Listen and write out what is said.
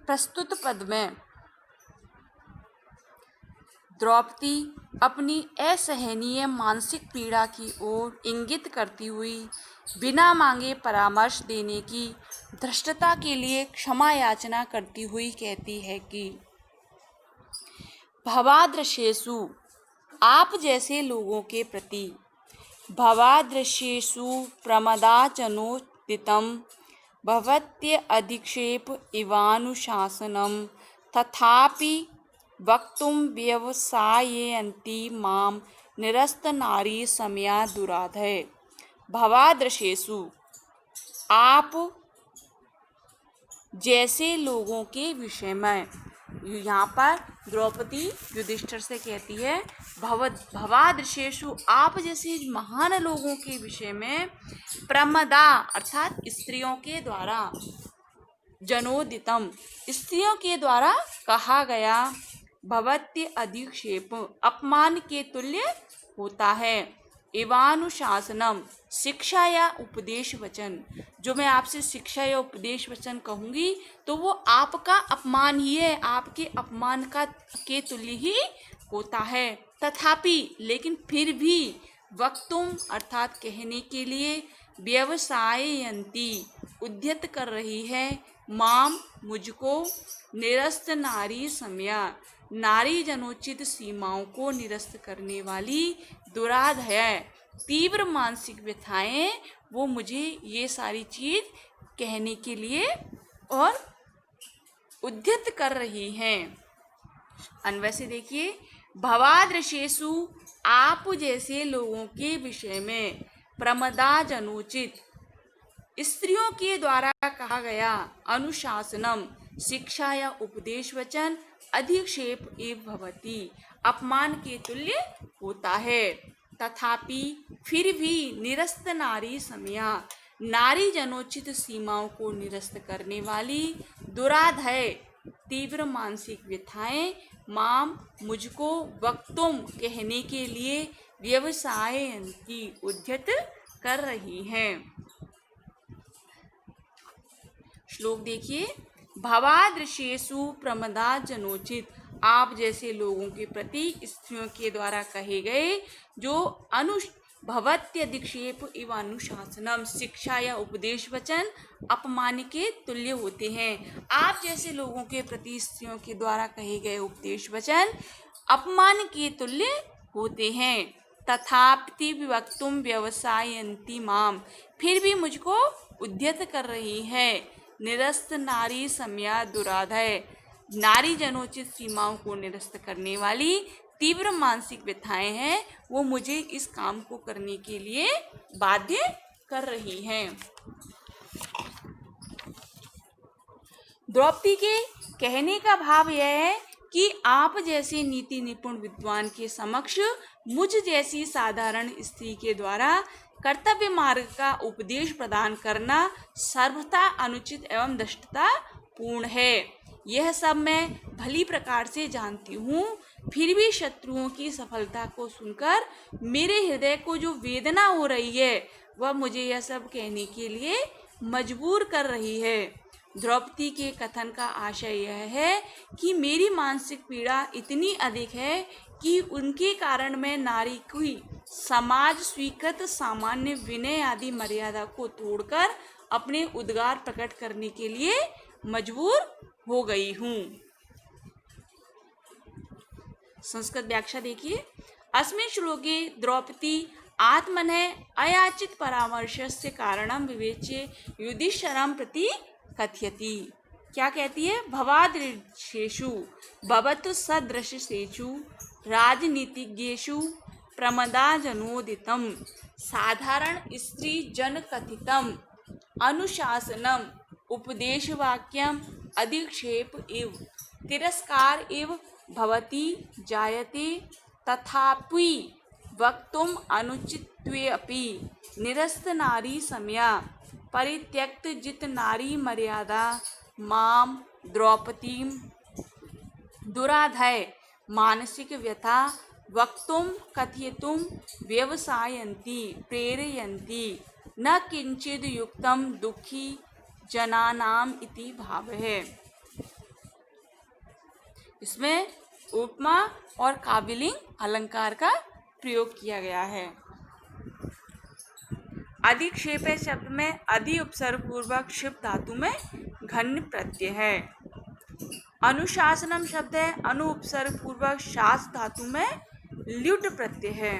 प्रस्तुत पद में द्रौपदी अपनी असहनीय मानसिक पीड़ा की ओर इंगित करती हुई बिना मांगे परामर्श देने की धृष्टता के लिए क्षमा याचना करती हुई कहती है कि भवादृशेषु, आप जैसे लोगों के प्रति, भवादृशेषु प्रमदाचनोदितं भवत्य अधिक्षेप इवानुशासनं तथापि वक्तुं व्यवसाययन्ति मां निरस्तनारी समया दुराधय। भवादृशेषु, आप जैसे लोगों के विषय में, यहाँ पर द्रौपदी युधिष्ठिर से कहती है भवादृशेषु, आप जैसे महान लोगों के विषय में, प्रमदा अर्थात स्त्रियों के द्वारा, जनोदितम स्त्रियों के द्वारा कहा गया, भवत्य अधिक्षेप अपमान के तुल्य होता है, एवानुशासनम शिक्षा या उपदेश वचन, जो मैं आपसे शिक्षा या उपदेश वचन कहूंगी तो वो आपका अपमान ही है, आपके अपमान का के तुल्य ही होता है। तथापि लेकिन फिर भी, वक्तुम अर्थात कहने के लिए, व्यवसाययन्ति उद्यत कर रही है, माम मुझको, निरस्त नारी समया नारी जनोचित सीमाओं को निरस्त करने वाली, दुराधय तीव्र मानसिक व्यथाएं, वो मुझे ये सारी चीज कहने के लिए और उद्यत कर रही हैं। अन्वय से देखिए, भवादृशेषु, आप जैसे लोगों के विषय में, प्रमदा जनोचित स्त्रियों के द्वारा कहा गया, अनुशासनम शिक्षा या उपदेश वचन, अधिक्षेप एव भवति अपमान के तुल्य होता है। तथापि फिर भी, निरस्त नारी समया नारी जनोचित सीमाओं को निरस्त करने वाली, दुराधय तीव्र मानसिक व्यथाएं, माम मुझको, वक्तुम कहने के लिए, व्यवसाययन्ति उद्यत कर रही हैं। श्लोक देखिए, भवादृशेषु प्रमदा जनोचित, आप जैसे लोगों के प्रति स्त्रियों के द्वारा कहे गए जो भवत्यधिक्षेप इव अनुशासनम शिक्षा या उपदेश वचन अपमान के तुल्य होते हैं। आप जैसे लोगों के प्रति स्त्रियों के द्वारा कहे गए उपदेश वचन अपमान के तुल्य होते हैं। तथापि वक्तुम व्यवसाययन्ति माम, फिर भी मुझको उद्यत कर रही है, निरस्त नारी समया दुराधय नारी जनोचित सीमाओं को निरस्त करने वाली तीव्र मानसिक व्यथाएं हैं, वो मुझे इस काम को करने के लिए बाध्य कर रही हैं। द्रौपदी के कहने का भाव यह है कि आप जैसे नीति निपुण विद्वान के समक्ष मुझ जैसी साधारण स्त्री के द्वारा कर्तव्य मार्ग का उपदेश प्रदान करना सर्वथा अनुचित एवं दुष्टता पूर्ण है। यह सब मैं भली प्रकार से जानती हूँ, फिर भी शत्रुओं की सफलता को सुनकर मेरे हृदय को जो वेदना हो रही है, वह मुझे यह सब कहने के लिए मजबूर कर रही है। द्रौपदी के कथन का आशय यह है कि मेरी मानसिक पीड़ा इतनी अधिक है कि उनके कारण मैं नारी की समाज स्वीकृत सामान्य विनय आदि मर्यादा को तोड़कर अपने उद्गार प्रकट करने के लिए मजबूर हो गई हूँ। संस्कृत व्याख्या देखिए, अस्मिन् श्लोके द्रौपदी आत्मनः अयाचित परामर्शस्य कारणं विवेच्य युधिष्ठिरं प्रति कथयति। क्या कहती है? भवादृशेषु भवतु सदृशेषु राजनीतिज्ञेषु प्रमदाजनोदितं साधारण स्त्री जन कथितम् अनुशासनम उपदेशवाक्यम अधिक्षेप इव तिरस्कार इव भवति जायते, तथापि वक्तुम अनुचित्वेऽपि निरस्त नारी समया परित्यक्त जित नारी मर्यादा माम द्रौपदीम दुराधय मानसिक व्यथा वक्तुम कथयितुम व्यवसायन्ति प्रेरयन्ति न किंचिद युक्तम दुखी जनानाम इति भाव है। इसमें उपमा और काव्यलिंग अलंकार का प्रयोग किया गया है। अधिक्षेप शब्द में अधि उपसर्ग पूर्वक क्षिप्त धातु में घन प्रत्यय है। अनुशासनम शब्द है अनु उपसर्ग पूर्वक शास धातु में ल्युट प्रत्यय है।